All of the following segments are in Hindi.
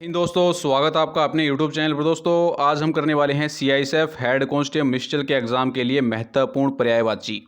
इन दोस्तों स्वागत है आपका अपने YouTube चैनल पर। दोस्तों आज हम करने वाले हैं CISF हेड कांस्टेबल मिस्टल के एग्ज़ाम के लिए महत्वपूर्ण पर्यायवाची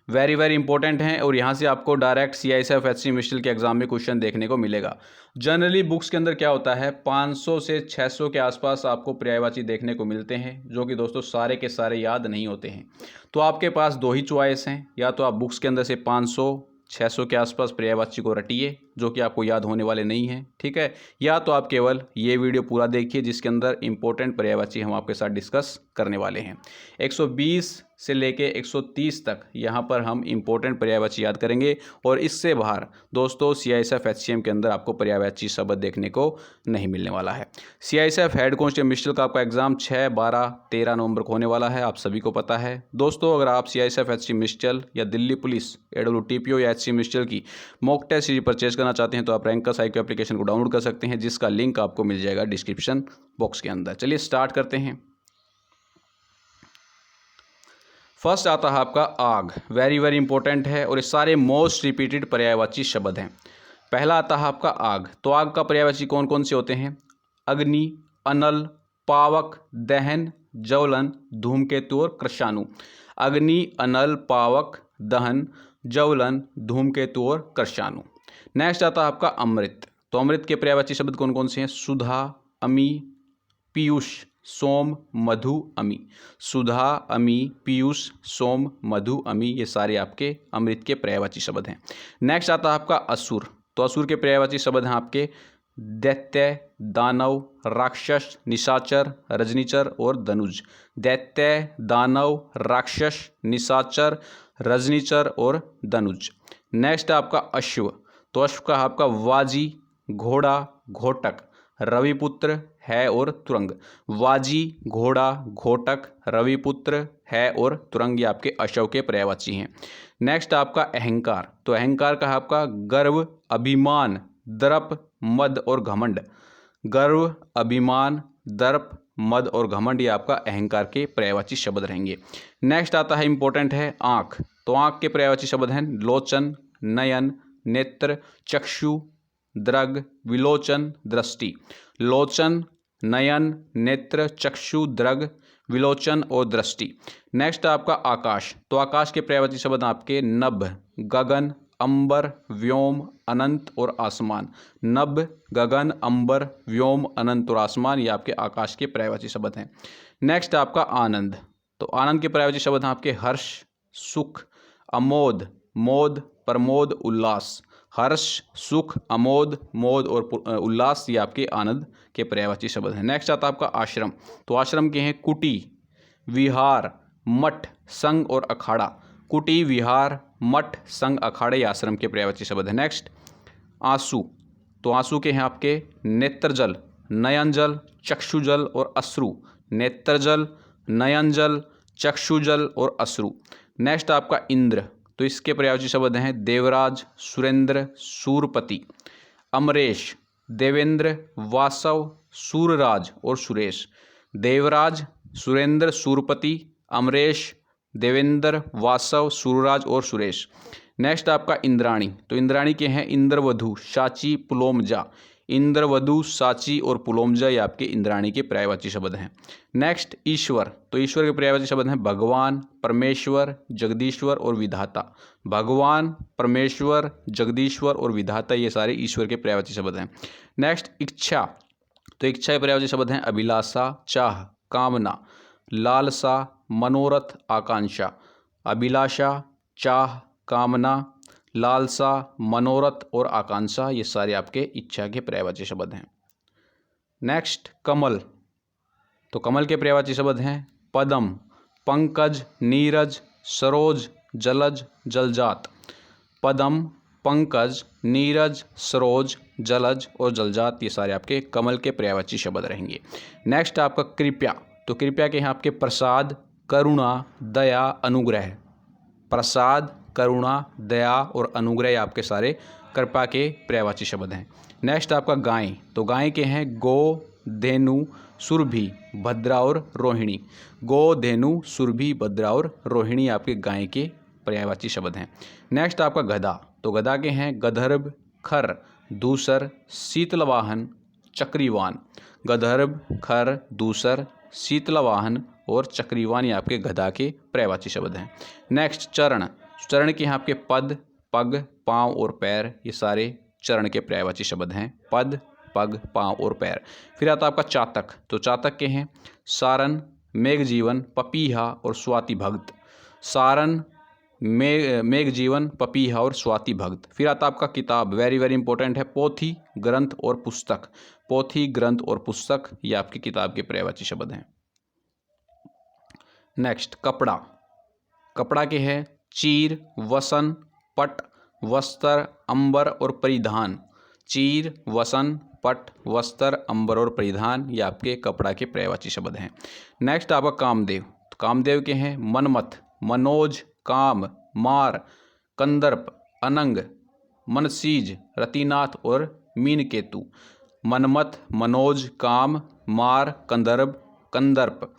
वेरी इंपॉर्टेंट हैं और यहाँ से आपको डायरेक्ट CISF HC मिस्टल के एग्ज़ाम में क्वेश्चन देखने को मिलेगा। जनरली बुक्स के अंदर क्या होता है 500 से 600 के आसपास आपको पर्यायवाची देखने को मिलते हैं, जो कि दोस्तों सारे के सारे याद नहीं होते हैं। तो आपके पास दो ही चॉइस हैं, या तो आप बुक्स के अंदर से 500-600 के आसपास पर्यायवाची को रटिए जो कि आपको याद होने वाले नहीं हैं, ठीक है, या तो आप केवल ये वीडियो पूरा देखिए जिसके अंदर इंपॉर्टेंट पर्यायवाची हम आपके साथ डिस्कस करने वाले हैं। 120 से लेके 130 तक यहाँ पर हम इंपॉर्टेंट पर्यायवाची याद करेंगे और इससे बाहर दोस्तों CISF HCM के अंदर आपको पर्यायवाची शब्द देखने को नहीं मिलने वाला है। CISF हेड कांस्टेबल मिस्टल का आपका एग्जाम 6, 12, 13 नवंबर को होने वाला है, आप सभी को पता है। दोस्तों अगर आप CISF HC मिस्टल या दिल्ली पुलिस AWTPO या HC मिस्टल की मॉक टेस्ट सीरीज परचेज करना चाहते हैं तो आप रैंकर्स IQ एप्लीकेशन को डाउनलोड कर सकते हैं, जिसका लिंक आपको मिल जाएगा डिस्क्रिप्शन बॉक्स के अंदर। चलिए स्टार्ट करते हैं। फर्स्ट आता है आपका आग, वेरी इंपॉर्टेंट है और ये सारे मोस्ट रिपीटेड पर्यायवाची शब्द हैं। पहला आता है आपका आग। तो आग का पर्यायवाची कौन कौन से होते हैं? अग्नि, अनल, पावक, दहन, ज्वलन, धूमकेतु और कृषाणु। अग्नि, अनल, पावक, दहन, ज्वलन, धूमकेतु और कृषाणु। नेक्स्ट आता है आपका अमृत। तो अमृत के पर्यायवाची शब्द कौन कौन से हैं? सुधा, अमी, पीयूष, सोम, मधु, अमी। सुधा, अमी, पीयूष, सोम, मधु, अमी, ये सारे आपके अमृत के पर्यायवाची शब्द हैं। नेक्स्ट आता है आपका असुर। तो असुर के पर्यायवाची शब्द हैं आपके दैत्य, दानव, राक्षस, निशाचर, रजनीचर और धनुज। दैत्य, दानव, राक्षस, निशाचर, रजनीचर और धनुज। नेक्स्ट आपका अश्व। तो अश्व का आपका वाजी, घोड़ा, घोटक, रविपुत्र, है और तुरंग। वाजी, घोड़ा, घोटक, रविपुत्र, है और तुरंग, ये आपके अश्व के पर्यायवाची हैं। नेक्स्ट आपका अहंकार। तो अहंकार का आपका गर्व, अभिमान, दर्प, मद और घमंड। गर्व, अभिमान, दर्प, मद और घमंड, ये आपका अहंकार के पर्यायवाची शब्द रहेंगे। नेक्स्ट आता है इंपॉर्टेंट है आँख। तो आँख के पर्यायवाची शब्द हैं लोचन, नयन, नेत्र, चक्षु, दृग, विलोचन, दृष्टि। लोचन, नयन, नेत्र, चक्षु, दृग, विलोचन और दृष्टि। नेक्स्ट आपका आकाश। तो आकाश के पर्यायवाची शब्द आपके नभ, गगन, अंबर, व्योम, अनंत और आसमान। नभ, गगन, अंबर, व्योम, अनंत और आसमान, ये आपके आकाश के पर्यायवाची शब्द हैं। नेक्स्ट आपका आनंद। तो आनंद के पर्यायवाची शब्द हैं आपके हर्ष, सुख, अमोद, मोद, प्रमोद, उल्लास। हर्ष, सुख, अमोद, मोद और उल्लास, ये आपके आनंद के पर्यायवाची शब्द हैं। नेक्स्ट आता है आपका आश्रम। तो आश्रम के हैं कुटी, विहार, मठ, संघ और अखाड़ा। कुटी, विहार, मठ, संघ, अखाड़े, आश्रम के पर्यायवाची शब्द हैं। नेक्स्ट आंसू। तो आंसू के हैं आपके नेत्रजल, नयनजल, चक्षुजल और अश्रु। नेत्रजल, नयनजल, चक्षुजल और अश्रु। नेक्स्ट आपका इंद्र। तो इसके पर्यायवाची शब्द हैं देवराज, सुरेंद्र, सूरपति। अमरेश, देवेंद्र, वासव, सूरराज और सुरेश। देवराज, सुरेंद्र, सूरपति, अमरेश, देवेंद्र, वासव, सूरराज और सुरेश। नेक्स्ट आपका इंद्राणी। तो इंद्राणी के हैं इंद्रवधु, साची, पुलोमजा। इंद्रवधु, साची और पुलोमजा, ये आपके इंद्राणी के पर्यायवाची शब्द हैं। नेक्स्ट ईश्वर। तो ईश्वर के पर्यायवाची शब्द हैं भगवान, परमेश्वर, जगदीश्वर और विधाता। भगवान, परमेश्वर, जगदीश्वर और विधाता, ये सारे ईश्वर के पर्यायवाची शब्द हैं। नेक्स्ट इच्छा। तो इच्छा के पर्यायवाची शब्द हैं अभिलाषा, चाह, कामना, लालसा, मनोरथ, आकांक्षा। अभिलाषा, चाह, कामना, लालसा, मनोरथ और आकांक्षा, ये सारे आपके इच्छा के पर्यायवाची शब्द हैं। नेक्स्ट कमल। तो कमल के पर्यायवाची शब्द हैं पद्म, पंकज, नीरज, सरोज, जलज, जलजात। पद्म, पंकज, नीरज, सरोज, जलज और जलजात, ये सारे आपके कमल के पर्यायवाची शब्द रहेंगे। नेक्स्ट आपका कृपया। तो कृपया के हैं आपके प्रसाद, करुणा, दया, अनुग्रह। प्रसाद, करुणा, दया और अनुग्रह, आपके सारे कृपा के पर्यायवाची शब्द हैं। नेक्स्ट आपका गाय। तो गाय के हैं गो, धेनु, सुरभि, भद्रा और रोहिणी। गो, धेनु, सुरभि, भद्रा और रोहिणी, आपके गाय के पर्यायवाची शब्द हैं। नेक्स्ट आपका गधा। तो गधा के हैं गंधर्व, खर, दूसर, शीतलवाहन, चक्रीवान, गंधर्व, खर, दूसर, शीतलवाहन और चक्रीवान ये आपके गधा के पर्यायवाची शब्द हैं। नेक्स्ट चरण, चरण के यहाँ आपके पद, पग, पाँव और पैर ये सारे चरण के पर्यायवाची शब्द हैं। पद, पग, पाँव और पैर। फिर आता आपका चातक, तो चातक के हैं सारन, मेघजीवन, पपीहा और स्वाति भक्त। सारन, मेघजीवन, पपीहा और स्वाति भक्त। फिर आता आपका किताब, वेरी वेरी इंपॉर्टेंट है, पोथी, ग्रंथ और पुस्तक। पोथी, ग्रंथ और पुस्तक ये आपकी किताब के पर्यायवाची शब्द हैं। नेक्स्ट कपड़ा, कपड़ा के हैं चीर, वसन, पट, वस्त्र, अंबर और परिधान। चीर, वसन, पट, वस्त्र, अंबर और परिधान ये आपके कपड़ा के पर्यायवाची शब्द हैं। नेक्स्ट आपका कामदेव, तो कामदेव के हैं मनमथ, मनोज, काम, मार, कंदर्प, अनंग, मनसीज, रतिनाथ और मीनकेतु। मनमथ, मनोज, काम, मार, कंदर्प,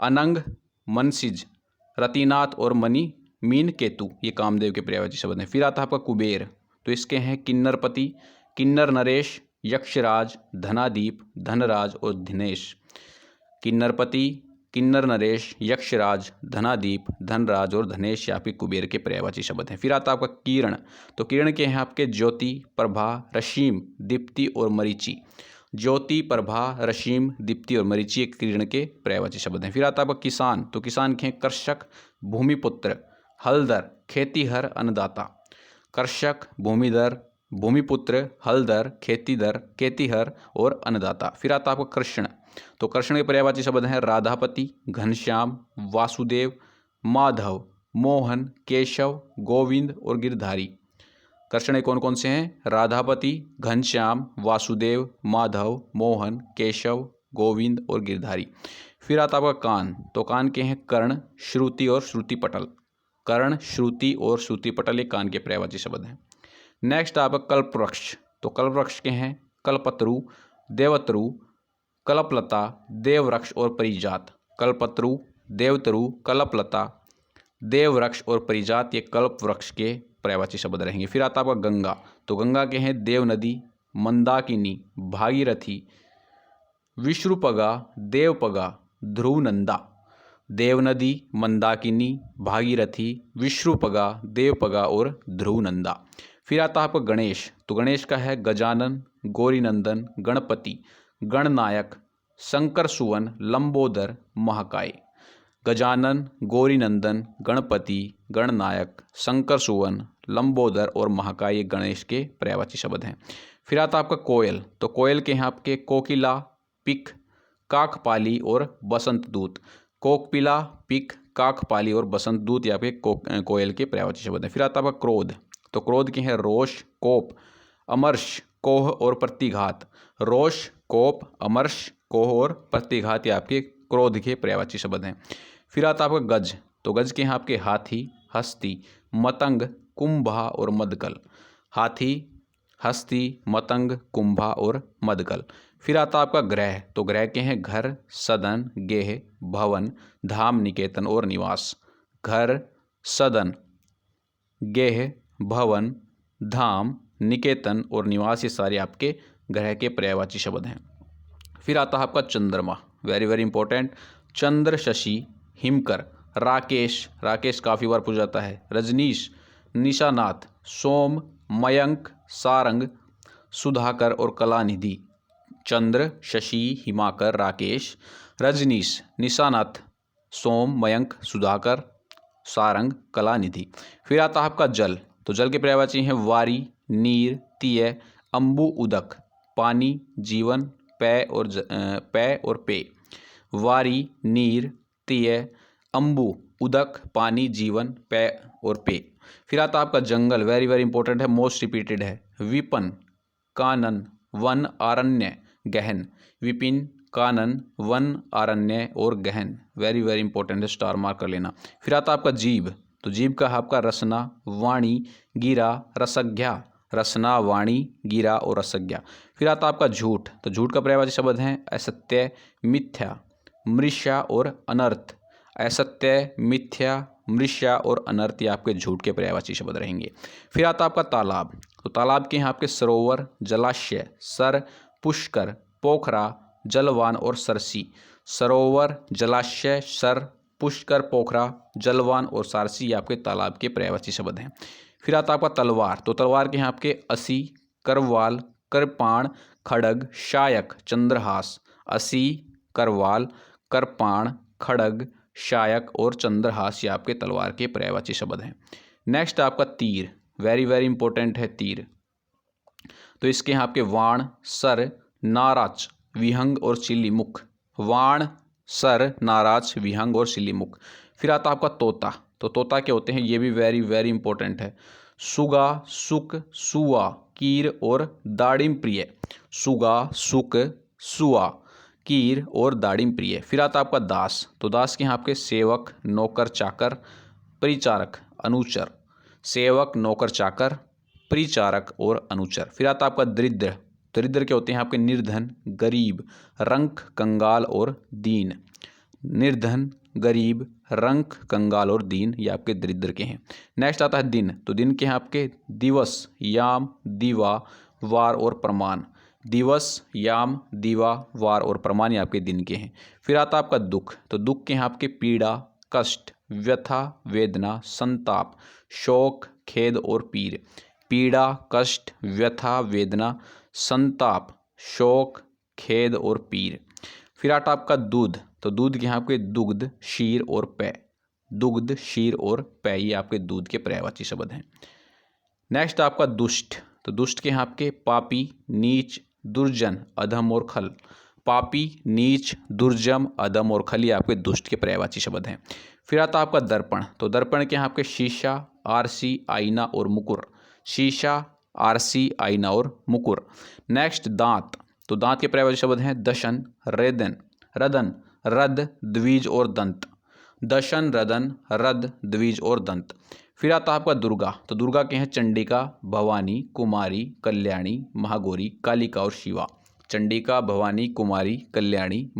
अनंग, मनसीज, रतिनाथ और मीनकेतु ये कामदेव के पर्यायवाची शब्द हैं। फिर आता है आपका कुबेर, तो इसके हैं किन्नरपति, किन्नर नरेश, यक्षराज, धनादीप, धनराज और धिनेश। किन्नरपति, किन्नर नरेश, यक्षराज, धनादीप, धनराज और धनेश ये आपके कुबेर के पर्यायवाची शब्द हैं। फिर आता है आपका किरण, तो किरण के हैं आपके ज्योति, प्रभा, रश्मि, दीप्ति और मरीचि। ज्योति, प्रभा, रश्मि, दीप्ति और मरीचि एक किरण के पर्यायवाची शब्द हैं। फिर आता है आपका किसान, तो किसान के हैं कर्षक, भूमिपुत्र, हलदर, खेतीहर, अन्नदाता। कर्षक, भूमिधर, भूमिपुत्र, हलदर, खेतीधर, खेतीहर और अन्नदाता। फिर आता है आपका कृष्ण, तो कृष्ण के पर्यायवाची शब्द हैं राधापति, घनश्याम, वासुदेव, माधव, मोहन, केशव, गोविंद और गिरधारी। कृष्ण कौन कौन से हैं? राधापति, घनश्याम, वासुदेव, माधव, मोहन, केशव, गोविंद और गिरधारी। फिर आता आपका कान, तो कान के हैं कर्ण, श्रुति और श्रुतिपटल। कर्ण, श्रुति और श्रुतिपटल ये कान के पर्यायवाची शब्द हैं। नेक्स्ट आपका कल्पवृक्ष, तो कल्पवृक्ष के हैं कल्पतरु, देवतरु, कल्पलता, देववृक्ष और परिजात। कल्पतरु, देवतरु, कल्पलता, देववृक्ष और परिजात ये कल्पवृक्ष के पर्यायवाची शब्द रहेंगे। फिर आता आपका गंगा, तो गंगा के हैं देवनदी, मंदाकिनी, भागीरथी, विश्रुपगा, देवपगा, ध्रुवनंदा। देवनदी, मंदाकिनी, भागीरथी, विश्रुपगा, देवपगा और ध्रुवनंदा। फिर आता है आपका गणेश, तो गणेश का है गजानन, गौरीनंदन, गणपति, गणनायक, शंकर सुवन, लंबोदर, महाकाय। गजानन, गौरीनंदन, गणपति, गणनायक, शंकर सुवन, लंबोदर और महाकाय ये गणेश के पर्यायवाची शब्द हैं। फिर आता आपका कोयल, तो कोयल के हैं आपके कोकिला, पिक, काकपाली और बसंत दूत। कोकपिला, पिक, काकपाली और बसंत दूत ये आपके कोयल के पर्यायवाची शब्द हैं। फिर आता आपका क्रोध, तो क्रोध के हैं रोष, कोप, अमर्ष, कोह और प्रतिघात। रोष, कोप, अमर्ष, कोह और प्रतिघात ये आपके क्रोध के पर्यायवाची शब्द हैं। फिर आता आपका गज, तो गज के हैं आपके हाथी, हस्ती, मतंग, कुंभा और मदकल। हाथी, हस्ती, मतंग, कुंभा और मदकल। फिर आता आपका ग्रह, तो ग्रह के हैं घर, सदन, गेह, भवन, धाम, निकेतन और निवास। घर, सदन, गेह, भवन, धाम, निकेतन और निवास ये सारे आपके ग्रह के पर्यायवाची शब्द हैं। फिर आता है आपका चंद्रमा, वेरी वेरी इंपॉर्टेंट। चंद्र, शशि, हिमकर, राकेश, राकेश काफ़ी बार पूछा जाता है, रजनीश, निशानाथ, सोम, मयंक, सारंग, सुधाकर और कलानिधि। चंद्र, शशि, हिमाकर, राकेश, रजनीश, निशानाथ, सोम, मयंक, सुधाकर, सारंग, कलानिधि। फिर आता है आपका जल, तो जल के पर्यायवाची हैं वारी, नीर, तीय, अम्बु, उदक, पानी, जीवन, पेय और पेय। वारी, नीर, तीय, अम्बु, उदक, पानी, जीवन, पेय और पेय। फिर आता आपका जंगल, वेरी वेरी इंपॉर्टेंट है, मोस्ट रिपीटेड है। विपिन, कानन, वन, आरण्य, गहन। विपिन, कानन, वन, आरण्य और गहन, वेरी वेरी इंपॉर्टेंट है, स्टार मार्क कर लेना। फिर आता आपका जीव, तो जीव का आपका रसना, वाणी, गिरा, रसज्ञा। रसना, वाणी, गिरा और रसज्ञा। फिर आता आपका झूठ, तो झूठ का पर्यायवाची शब्द हैं असत्य, मिथ्या, मृष्या और अनर्थ। असत्य, मिथ्या, मृष्या और अनर्थ ये आपके झूठ के पर्यायवाची शब्द रहेंगे। फिर आता आपका तालाब, तो तालाब के हैं आपके सरोवर, जलाशय, सर, पुष्कर, पोखरा, जलवान और सरसी। सरोवर, जलाशय, सर, पुष्कर, पोखरा, जलवान और सारसी ये आपके तालाब के पर्यायवाची शब्द हैं। फिर आता है आपका तलवार। तो तलवार के हैं आपके असी, करवाल, कृपाण, खड़ग, शायक, चंद्रहास। असी, करवाल, कृपाण, खड़ग, शायक और चंद्रहास ये आपके तलवार के पर्यायवाची शब्द हैं। नेक्स्ट आपका तीर, वेरी वेरी इंपॉर्टेंट है तीर। तो इसके यहाँ आपके वाण, सर, नाराज, विहंग और शिलीमुख। वाण, सर, नाराज, विहंग और शिलीमुख। फिर आता आपका तोता। तो तोता क्या होते हैं, ये भी वेरी वेरी इंपॉर्टेंट है। सुगा, सुक, सुआ, कीर और दाड़िम प्रिय। सुगा, सुक, सुआ, कीर और दाड़िम प्रिय। फिर आता आपका दास। तो दास के यहाँ आपके सेवक, नौकर, चाकर, परिचारक, अनुचर। सेवक, नौकर, चाकर, परिचारक और अनुचर। फिर आता आपका दरिद्र। दरिद्र क्या होते हैं आपके निर्धन, गरीब, रंक, कंगाल और दीन। निर्धन, गरीब, रंक, कंगाल और दीन ये आपके दरिद्र के हैं। नेक्स्ट आता है दिन। तो दिन के हैं आपके दिवस, याम, दीवा, वार और प्रमाण। दिवस, याम, दीवा, वार और प्रमाण ये आपके दिन के हैं। फिर आता आपका दुख। तो दुख के हैं आपके पीड़ा, कष्ट, व्यथा, वेदना, संताप, शोक, खेद और पीर। पीड़ा, कष्ट, व्यथा, वेदना, संताप, शोक, खेद और पीर। फिर आता आपका दूध। तो दूध के यहाँ आपके दुग्ध, क्षीर और पेय। दुग्ध, क्षीर और पेय ये आपके दूध के पर्यायवाची शब्द हैं। नेक्स्ट आपका दुष्ट। तो दुष्ट के यहाँ आपके पापी, नीच, दुर्जन, अधम और खल। पापी, नीच, दुर्जम, अधम और खल ये आपके दुष्ट के पर्यायवाची शब्द हैं। फिर आता आपका दर्पण। तो दर्पण के यहाँ आपके शीशा, आरसी, आईना और मुकुर। शीशा, आरसी, आईना और मुकुर। नेक्स्ट दांत। तो दांत के पर्यायवाची शब्द हैं दशन, रेदन, रदन, रद, द्विज और दंत। दशन, रदन, रद, द्विज और दंत। फिर आता है आपका दुर्गा। तो दुर्गा के हैं चंडिका, भवानी, कुमारी, कल्याणी, महागौरी, कालिका और शिवा। चंडिका, भवानी, कुमारी, कल्याणी,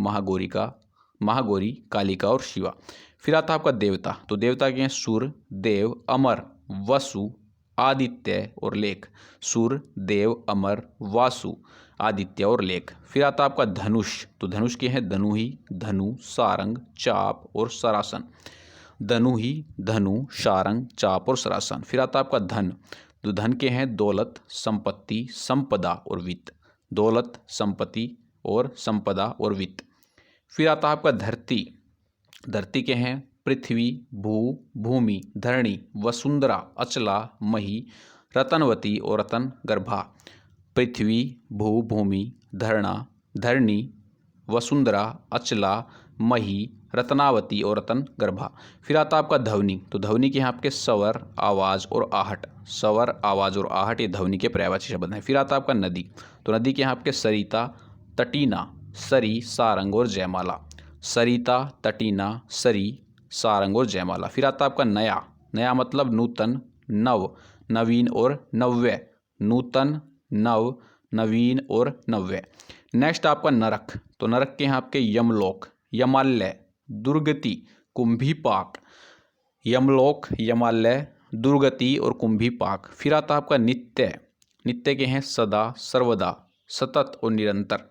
महागौरी, कालिका और शिवा। फिर आता है आपका देवता। तो देवता के हैं सुर, देव, अमर, वसु, आदित्य और लेख। सुर, देव, अमर, वासु, आदित्य और लेख। फिर आता आपका धनुष। तो धनुष के हैं धनुही, धनु, सारंग, चाप और सरासन। धनुही, धनु, सारंग, चाप और सरासन। फिर आता आपका धन। तो धन के हैं दौलत, संपत्ति, संपदा और वित्त। दौलत, संपत्ति और संपदा और वित्त। फिर आता आपका धरती। धरती के हैं पृथ्वी, भू, भूमि, धरणी, वसुंधरा, अचला, मही, रतनवती और रतन गर्भा। पृथ्वी, भू, भूमि, धरणा, धरणी, वसुंधरा, अचला, मही, रत्नावती और रतन गर्भा। फिर आता आपका ध्वनि। तो ध्वनि के यहाँ आपके स्वर, आवाज़ और आहट। स्वर, आवाज़ और आहट ये ध्वनि के पर्यायवाची शब्द हैं। फिर आता आपका नदी। तो नदी के यहाँ आपके सरिता, तटीना, सरी, सारंग और जयमाला। सरिता, तटीना, सरी, सारंग और जयमाला। फिर आता आपका नया। नया मतलब नूतन, नव, नवीन और नव्य। नूतन, नव, नवीन और नव्य। नेक्स्ट आपका नरक। तो नरक के यहाँ आपके यमलोक, यमालय, दुर्गति, कुंभीपाक। यमलोक, यमालय, दुर्गति और कुंभीपाक। फिर आता आपका नित्य। नित्य के हैं सदा, सर्वदा, सतत और निरंतर।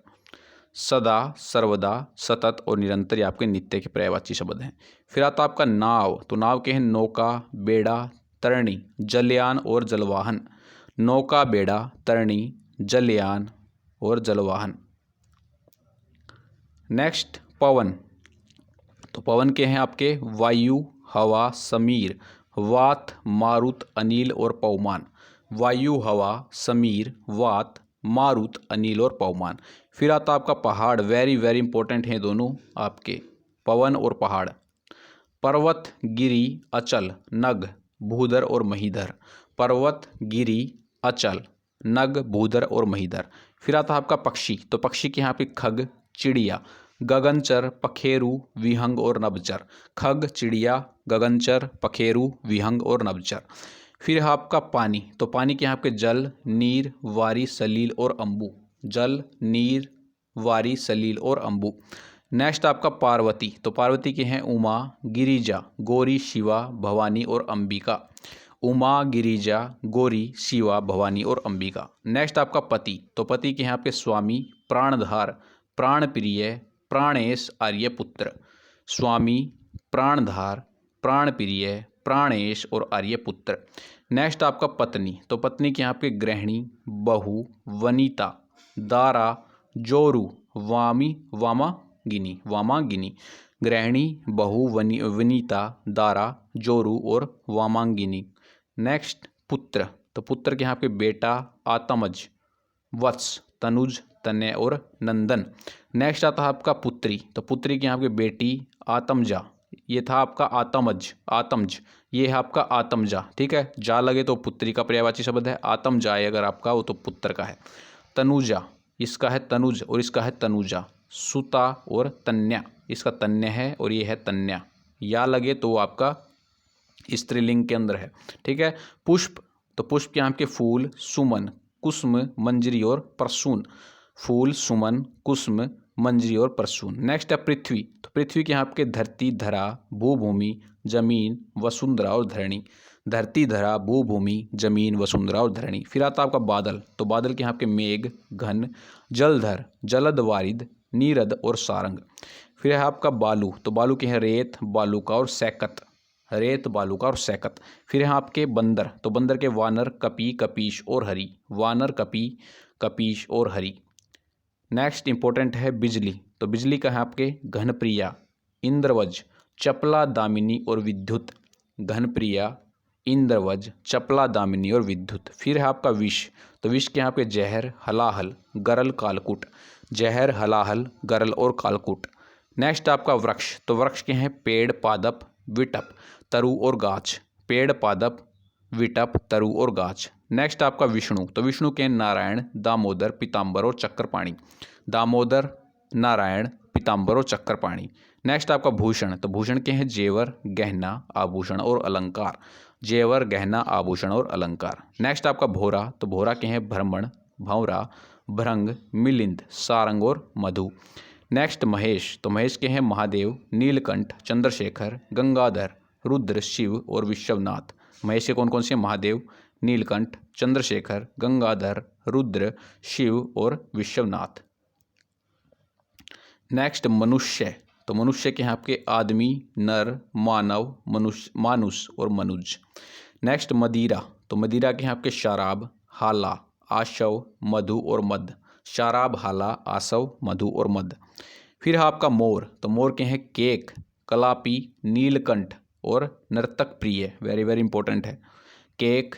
सदा, सर्वदा, सतत और निरंतर ये आपके नित्य के पर्यायवाची शब्द हैं। फिर आता आपका नाव। तो नाव के हैं नौका, बेड़ा, तरणी, जलयान और जलवाहन। नौका, बेड़ा, तरणी, जलयान और जलवाहन। नेक्स्ट पवन। तो पवन के हैं आपके वायु, हवा, समीर, वात, मारुत, अनिल और पवमान। वायु, हवा, समीर, वात, मारुत, अनिल और पवमान। फिर आता आपका पहाड़। वेरी वेरी इंपॉर्टेंट हैं दोनों आपके, पवन और पहाड़। पर्वत, गिरी, अचल, नग, भूधर और महीधर। पर्वत, गिरी, अचल, नग, भूधर और महीधर। फिर आता है आपका पक्षी। तो पक्षी के यहाँ पे खग, चिड़िया, गगनचर, पखेरु, विहंग और नभचर। खग, चिड़िया, गगनचर, पखेरु, विहंग और नभचर। फिर है आपका पानी। तो पानी के यहाँ आपके जल, नीर, वारी, सलील और अम्बु। जल, नीर, वारी, सलील और अम्बु। नेक्स्ट आपका पार्वती। तो पार्वती के हैं उमा, गिरिजा, गौरी, शिवा, भवानी और अंबिका। उमा, गिरिजा, गौरी, शिवा, भवानी और अंबिका। नेक्स्ट आपका पति, तो पति के हैं आपके स्वामी, प्राणधार, प्राणप्रिय, प्राणेश, आर्यपुत्र। स्वामी, प्राणधार, प्राणप्रिय, प्राणेश और आर्यपुत्र। नेक्स्ट आपका पत्नी, तो पत्नी के यहाँ पे गृहिणी, बहू, वनिता, दारा, जोरू, वामांगिनी। गृहिणी, बहू, वनिता, दारा, जोरू और वामांगिनी। नेक्स्ट पुत्र, तो पुत्र के यहाँ पे बेटा, आतमज, वत्स, तनुज, तनय और नंदन। नेक्स्ट आता है आपका पुत्री, तो पुत्री के यहाँ पे बेटी, आतमजा, ये था आपका आतमज, ये है आपका आतमजा। ठीक है, जा लगे तो पुत्री का पर्यायवाची शब्द है, आतमजाए अगर आपका वो तो पुत्र का है। तनुजा, इसका है तनुज और इसका है तनुजा। सुता और तन्या, इसका तन्य है और ये है तन्या। या लगे तो आपका स्त्रीलिंग के अंदर है। ठीक है। पुष्प, तो पुष्प के यहाँ के फूल, सुमन, कुसुम, मंजरी और परसून। फूल, सुमन, कुसुम, मंजरी और परसून। नेक्स्ट है पृथ्वी, तो पृथ्वी के यहाँ आपके धरती, धरा, भूभूमि, जमीन, वसुंधरा और धरणी। धरती, धरा, भूभूमि, जमीन, वसुंधरा और धरणी। फिर आता है आपका बादल, तो बादल के यहाँ आपके मेघ, घन, जलधर, जलद, वारिद, नीरद और सारंग। फिर है आपका बालू, तो बालू के हैं रेत, बालूका और सैकत। रेत, बालूका और सैकत। फिर है आपके बंदर, तो बंदर के वानर, कपी, कपीश और हरि। वानर, कपी, कपीश और हरि। नेक्स्ट इंपॉर्टेंट है बिजली, तो बिजली का है आपके घनप्रिया, इंद्रवज, चपला, दामिनी और विद्युत। घनप्रिया, इंद्रवज, चपला, दामिनी और विद्युत। फिर है आपका विष, तो विष के यहाँ पे जहर, हलाहल, गरल, कालकूट। जहर, हलाहल, गरल और कालकूट। नेक्स्ट आपका वृक्ष, तो वृक्ष के हैं पेड़, पादप, विटप, तरु और गाछ। पेड़, पादप, विटप, तरु और गाछ। नेक्स्ट आपका विष्णु, तो विष्णु के नारायण, दामोदर, पीताम्बर और चक्रपाणी। दामोदर, नारायण, पीताम्बर और चक्रपाणी। नेक्स्ट आपका भूषण, तो भूषण के हैं जेवर, गहना, आभूषण और अलंकार। जेवर, गहना, आभूषण और अलंकार। नेक्स्ट आपका भोरा, तो भोरा के हैं भ्रमण, भंवरा, भृंग, मिलिंद, सारंग और मधु। नेक्स्ट महेश, तो महेश के हैं महादेव, नीलकंठ, चंद्रशेखर, गंगाधर, रुद्र, शिव और विश्वनाथ। महेश के कौन कौन से? महादेव, नीलकंठ, चंद्रशेखर, गंगाधर, रुद्र, शिव और विश्वनाथ। नेक्स्ट मनुष्य, तो मनुष्य के हैं आपके आदमी, नर, मानव, मनुष्य, मानुष और मनुज। नेक्स्ट मदिरा, तो मदिरा के हैं आपके शराब, हाला, आशव, मधु और मद। शराब, हाला, आसव, मधु और मद। फिर है आपका मोर, तो मोर के हैं केक, कलापी, नीलकंठ और नर्तक प्रिय। वेरी वेरी इंपॉर्टेंट है। केक,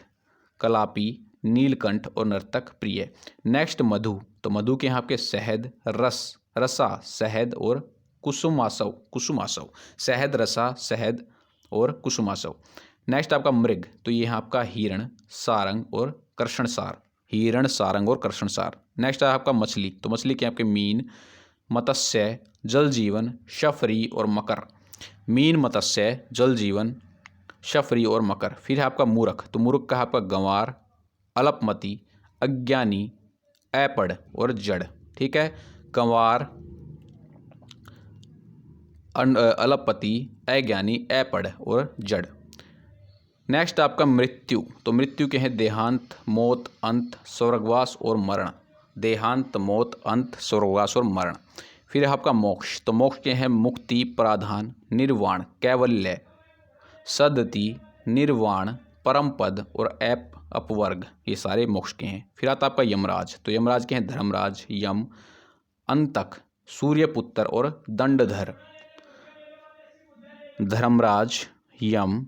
कलापी, नीलकंठ और नर्तक प्रिय। नेक्स्ट मधु, तो मधु के यहाँ आपके शहद, रस, रसा, शहद और कुसुमासव, कुसुमासव। शहद, रसा, शहद और कुसुमासव। नेक्स्ट आपका मृग, तो ये है आपका हिरण, सारंग और कृष्णसार। हिरण, सारंग और कृष्णसार। नेक्स्ट है आपका मछली, तो मछली के आपके मीन, मत्स्य, जल जीवन, शफरी और मकर। मीन, मत्स्य, जल जीवन, शफरी और मकर। फिर है आपका मूर्ख, तो मूर्ख का आपका गंवार, अल्पमति, अज्ञानी, ऐपड़ और जड़। ठीक है, गंवार, अल्पपति, अज्ञानी, ऐपड़ और जड़। नेक्स्ट आपका मृत्यु, तो मृत्यु के हैं देहांत, मौत, अंत, स्वर्गवास और मरण। देहांत, मौत, अंत, स्वर्गवास और मरण। फिर है आपका मोक्ष, तो मोक्ष के हैं मुक्ति, प्राधान, निर्वाण, कैवल्य, सद्गति, निर्वाण, परम पद और अपवर्ग। ये सारे मोक्ष के हैं। फिर आता आपका यमराज, तो यमराज के हैं धर्मराज, यम, अंतक, सूर्यपुत्र और दंडधर। धर्मराज, यम,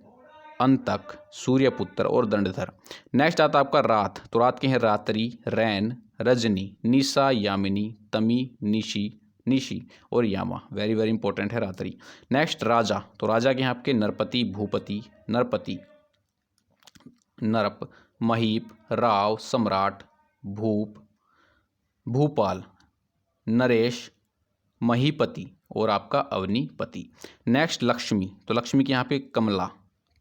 अंतक, सूर्यपुत्र और दंडधर। नेक्स्ट आता आपका रात, तो रात के हैं रात्रि, रैन, रजनी, निशा, यामिनी, तमी, निशी और यामा। वेरी वेरी इंपॉर्टेंट है रात्रि। नेक्स्ट राजा, तो राजा के हैं आपके नरपति, भूपति, नरपति, नरप, महीप, राव, सम्राट, भूपाल, नरेश, महीपति और आपका अवनीपति। नेक्स्ट लक्ष्मी, तो लक्ष्मी के यहाँ पे कमला,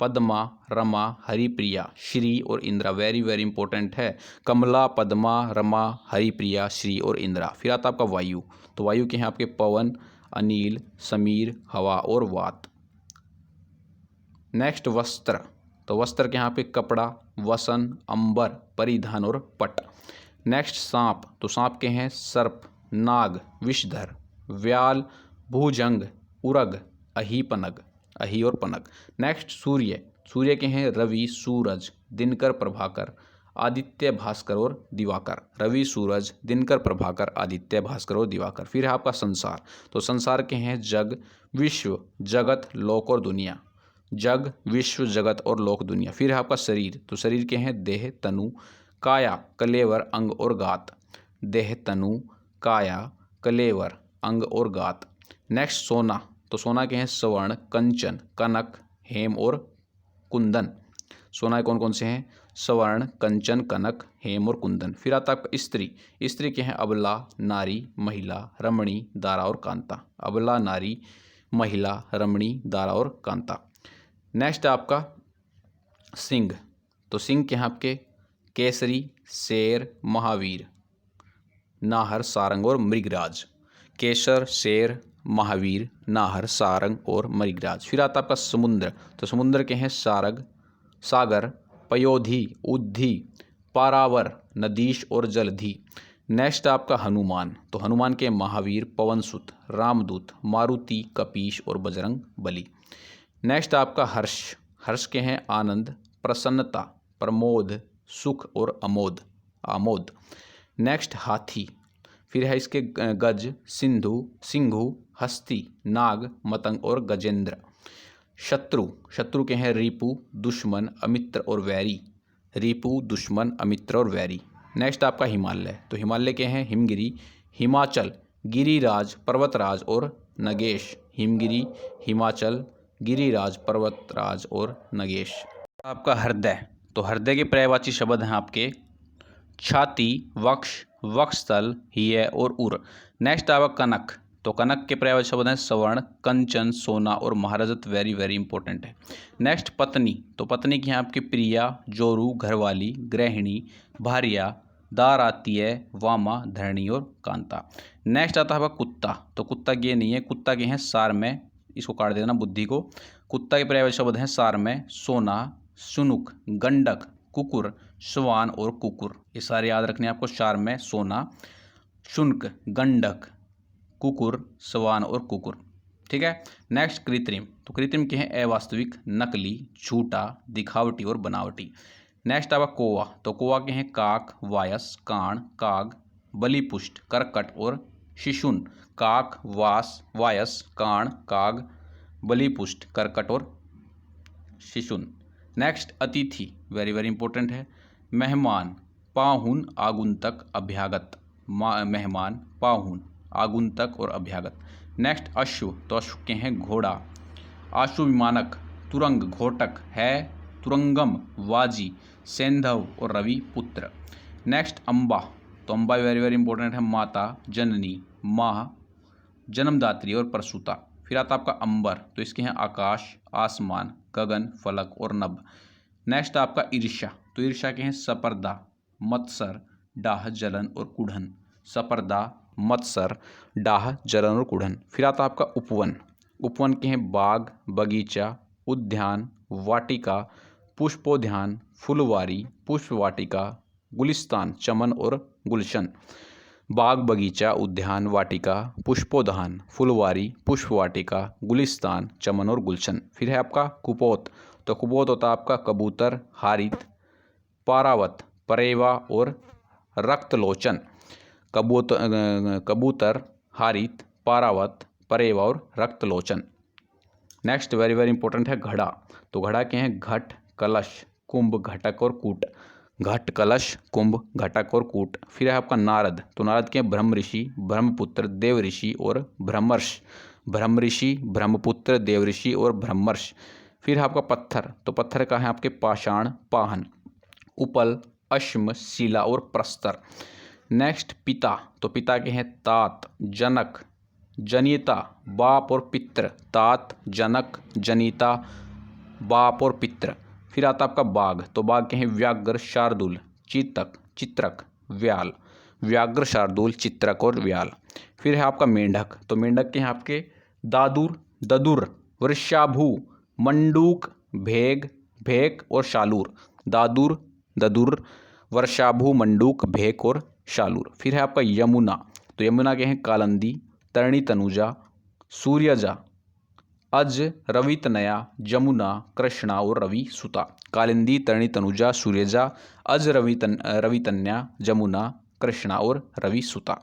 पद्मा, रमा, हरिप्रिया, श्री और इंद्रा। वेरी वेरी इंपॉर्टेंट है। कमला, पद्मा, रमा, हरिप्रिया, श्री और इंद्रा। फिर आता आपका वायु, तो वायु के हैं आपके पवन, अनिल, समीर, हवा और वात। नेक्स्ट वस्त्र, तो वस्त्र के यहाँ पे कपड़ा, वसन, अंबर, परिधान और पट। नेक्स्ट सांप, तो सांप के हैं सर्प, नाग, विषधर, व्याल, भुजंग, उरग, अहि, पनग, अहि और पनग। नेक्स्ट सूर्य, सूर्य के हैं रवि, सूरज, दिनकर, प्रभाकर, आदित्य, भास्कर और दिवाकर। रवि, सूरज, दिनकर, प्रभाकर, आदित्य, भास्कर और दिवाकर। फिर है आपका संसार, तो संसार के हैं जग, विश्व, जगत, लोक और दुनिया। जग, विश्व, जगत और लोक, दुनिया। फिर है आपका शरीर, तो शरीर के हैं देह, तनु, काया, कलेवर, अंग और गात। देह, तनु, काया, कलेवर, अंग और गात। नेक्स्ट सोना, तो सोना के हैं स्वर्ण, कंचन, कनक, हेम और कुंदन। सोना कौन कौन से हैं? स्वर्ण, कंचन, कनक, हेम और कुंदन। फिर आता है आपका स्त्री, स्त्री के हैं अबला, नारी, महिला, रमणी, दारा और कांता। अबला, नारी, महिला, रमणी, दारा और कांता। नेक्स्ट आपका सिंह, तो सिंह के हैं आपके केसरी, शेर, महावीर, नाहर, सारंग और मृगराज। केसर, शेर, महावीर, नाहर, सारंग और मृगराज। फिर आता है आपका समुद्र, तो समुद्र के हैं सारग, सागर, पयोधी, उद्धि, पारावर, नदीश और जलधि। नेक्स्ट आपका हनुमान, तो हनुमान के महावीर, पवनसुत, रामदूत, मारुति, कपीश और बजरंग बली। नेक्स्ट आपका हर्ष, हर्ष के हैं आनंद, प्रसन्नता, प्रमोद, सुख और अमोद, आमोद। नेक्स्ट हाथी, फिर है इसके गज, सिंधु, सिंघु, हस्ती, नाग, मतंग और गजेंद्र। शत्रु, शत्रु के हैं रिपु, दुश्मन, अमित्र और वैरी। रिपु, दुश्मन, अमित्र और वैरी। नेक्स्ट आपका हिमालय, तो हिमालय के हैं हिमगिरी, हिमाचल, गिरिराज, पर्वतराज और नगेश। हिमगिरी, हिमाचल, गिरिराज, पर्वतराज और नगेश। आपका हृदय, तो हृदय के पर्यायवाची शब्द हैं आपके छाती, वक्ष, वक्षस्थल, हिय और उर। नेक्स्ट आपका कनक, तो कनक के पर्यायवाची शब्द हैं स्वर्ण, कंचन, सोना और महारजत। वेरी वेरी इंपॉर्टेंट है। नेक्स्ट पत्नी, तो पत्नी की हैं आपकी प्रिया, जोरू, घरवाली, गृहिणी, भार्या, दारातीय, वामा, धरणी और कांता। नेक्स्ट आता है आपका कुत्ता, तो कुत्ता के नहीं है, कुत्ता के हैं सार में, इसको काट देना बुद्धि को। कुत्ता के पर्यायवाची शब्द हैं सार में, सोना, सुनुक, गंडक, कुकुर, श्वान और कुकुर। ये सारे याद रखने आपको, सार में, सोना, शुनक, गंडक, कुकुर, श्वान और कुकुर। ठीक है। नेक्स्ट कृत्रिम, तो कृत्रिम के हैं अवास्तविक, नकली, झूठा, दिखावटी और बनावटी। नेक्स्ट आपका कौवा, तो कौवा के हैं काक, वायस, कान, काग, बलिपुष्ट, करकट और शिशुन। काक, वास, वायस, कान, काग, बलिपुष्ट, करकट और शिशुन। नेक्स्ट अतिथि, वेरी वेरी इंपॉर्टेंट है। मेहमान, पाहुन, आगुंतक, अभ्यागत। मेहमान, पाहुन, आगुंतक और अभ्यागत। नेक्स्ट अश्व, तो अश्व के हैं घोड़ा, आशु विमानक, तुरंग, घोटक, है, तुरंगम, वाजी, सेंधव और रवि पुत्र। नेक्स्ट अम्बा, तो अम्बा वेरी वेरी इंपॉर्टेंट है, माता, जननी, माँ, जन्मदात्री और प्रसूता। फिर आता आपका अंबर, तो इसके हैं आकाश, आसमान, गगन, फलक और नभ। नेक्स्ट आपका ईर्ष्या, तो ईर्ष्या के हैं सपर्दा, मत्सर, डाह, जलन और कुढ़न। सपर्दा, मत्सर, डाह, जलन और कुढ़न। फिर आता आपका उपवन, उपवन के हैं बाग, बगीचा, उद्यान, वाटिका, पुष्पोद्यान, फुलवारी, पुष्पवाटिका, गुलिस्तान, चमन और गुलशन। बाग, बगीचा, उद्यान, वाटिका, पुष्पोद्यान, फुलवारी, पुष्पवाटिका, गुलिस्तान, चमन और गुलशन। फिर है आपका कुपोत, तो कुपोत होता है आपका कबूतर, हारित, पारावत, परेवा और रक्तलोचन। कबूतर, हारित, पारावत, परेवा और रक्तलोचन। नेक्स्ट वेरी वेरी इंपॉर्टेंट है घड़ा, तो घड़ा के हैं घट, कलश, कुंभ, घटक और कूट। घट, कलश, कुंभ, घटक और कूट। फिर है आपका नारद, तो नारद के ब्रह्म ऋषि, ब्रह्मपुत्र, देव ऋषि और ब्रह्मर्ष। ब्रह्म ऋषि, ब्रह्मपुत्र, देव ऋषि और ब्रह्मर्ष। फिर है आपका पत्थर, तो पत्थर का है आपके पाषाण, पाहन, उपल, अश्म, शिला और प्रस्तर। नेक्स्ट पिता, तो पिता के हैं तात, जनक, जनिता, बाप और पित्र। तात, जनक, जनिता, बाप और पित्र। फिर आता आपका बाघ, तो बाघ के हैं व्याघ्र, शार्दूल, चीतक, चित्रक, व्याल। व्याघ्र, शार्दूल, चित्रक और व्याल। फिर है आपका मेंढक, तो मेंढक के हैं आपके दादुर, ददुर, वृषाभू, मंडूक, भेग, भेक और शालूर, दादुर, ददुर, वर्षाभु, मंडूक, भेक और शालूर। फिर है आपका यमुना, तो यमुना के हैं कालंदी, तरणी, तनुजा, सूर्यजा, अज, रवि तनया, जमुना, कृष्णा और रवि सुता। कालिंदी, तरणी, तनुजा, सूर्यजा, अज, रवि तन्या, जमुना, कृष्णा और रवि सुता।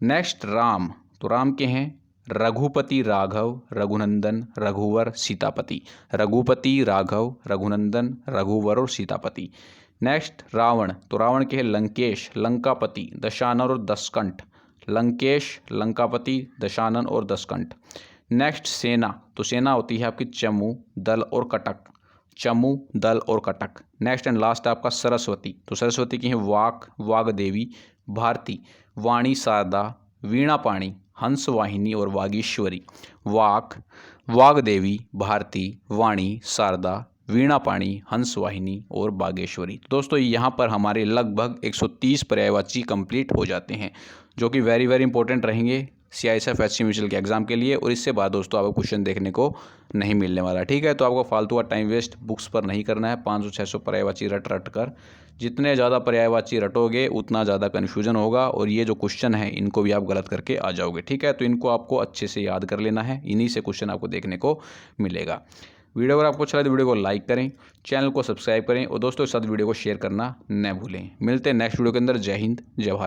नेक्स्ट राम, तो राम के हैं रघुपति, राघव, रघुनंदन, रघुवर, सीतापति। रघुपति, राघव, रघुनंदन, रघुवर और सीतापति। नेक्स्ट रावण, तो रावण के हैं लंकेश, लंकापति, दशानन और दशकंठ। लंकेश, लंकापति, दशानन और दशकंठ। नेक्स्ट सेना, तो सेना होती है आपकी चमू, दल और कटक। चमू, दल और कटक। नेक्स्ट एंड लास्ट है आपका सरस्वती, तो सरस्वती की है वाक, वाग्देवी, भारती, वाणी, शारदा, वीणापाणी, हंसवाहिनी और वागीश्वरी। वाक, वाग्देवी, भारती, वाणी, शारदा, वीणापाणी, हंसवाहिनी और बागेश्वरी। तो दोस्तों यहाँ पर हमारे लगभग 130 पर्यायवाची कंप्लीट हो जाते हैं, जो कि वेरी इंपॉर्टेंट रहेंगे CISF HC म्यूचुअल के एग्ज़ाम के लिए। और इससे बाद दोस्तों आपको क्वेश्चन देखने को नहीं मिलने वाला, ठीक है। तो आपको फालतू का टाइम वेस्ट बुक्स पर नहीं करना है। 500-600 पर्यायवाची रट कर, जितने ज़्यादा पर्यायवाची रटोगे उतना ज़्यादा कन्फ्यूजन होगा, और ये जो क्वेश्चन है इनको भी आप गलत करके आ जाओगे, ठीक है। तो इनको आपको अच्छे से याद कर लेना है, इन्हीं से क्वेश्चन आपको देखने को मिलेगा। वीडियो अगर आपको अच्छा लगे तो वीडियो को लाइक करें, चैनल को सब्सक्राइब करें और दोस्तों के साथ वीडियो को शेयर करना न भूलें। मिलते हैं नेक्स्ट वीडियो के अंदर। जय हिंद, जय भारत।